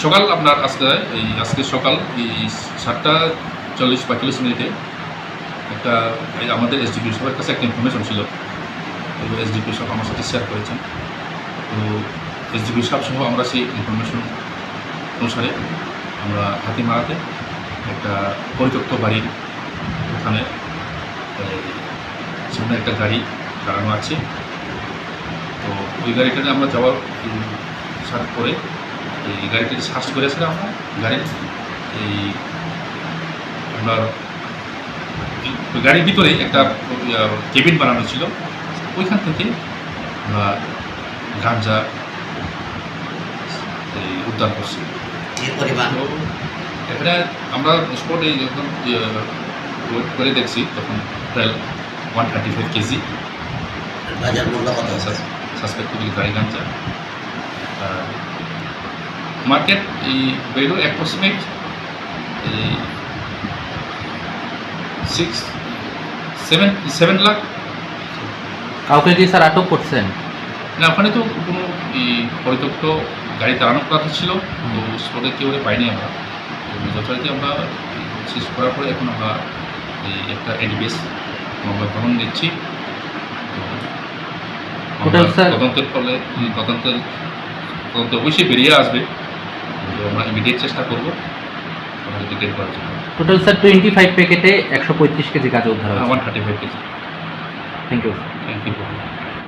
সকাল আপনার আজকে সকাল এই 7:40-45 একটা আমাদের এসডিপি সাহেবের কাছে একটা ইনফরমেশন ছিল। তো এসডিপি সাহেব আমার সাথে শেয়ার করেছেন। তো এসডিপি সাহেব সহ আমরা সেই ইনফরমেশন অনুসারে আমরা হাতিমারাতে একটা পরিত্যক্ত বাড়ির ওখানে সামনে একটা গাড়ি দাঁড়ানো আছে। তো ওই গাড়িটাতে আমরা যাওয়ার সার্চ করে এই গাড়িটাকে সার্চ করেছিলাম আমরা গাড়ির আপনার গাড়ির ভিতরে একটা কেবিন বানানো ছিল, ওইখান থেকে আমরা গাঁজা উদ্ধার করছি। তো এখানে আমরা স্পটে যখন ওয়েট করে দেখছি তখন প্রায় 135 কেজি সাসপেক্টেবল গাড়ি গাঁজা। মার্কেট এই ভ্যালু অ্যাপ্রক্সিমেট 6-7 লাখ। কাউকে কি স্যার আটক করছেন? না, ওখানে তো কোনো পরিত্যক্ত গাড়ি দাঁড়ানোর কথা ছিল, তো স্পটে কেউ পাইনি আমরা। তো যথারীতি আমরা শেষ করার পরে এখন আমরা একটা এডিবিএস মামলা গ্রহণ দিচ্ছি। তদন্তের ফলে তদন্ত অবশ্যই বেরিয়ে আসবে। তো আমরা ইমিডিয়েট চেষ্টা করবো ডিটেক্ট করার জন্য। টোটাল স্যার 25 প্যাকেটে 135 কেজি গাঁজা উদ্ধার হয়েছে। 135 KG. Thank you. Thank you.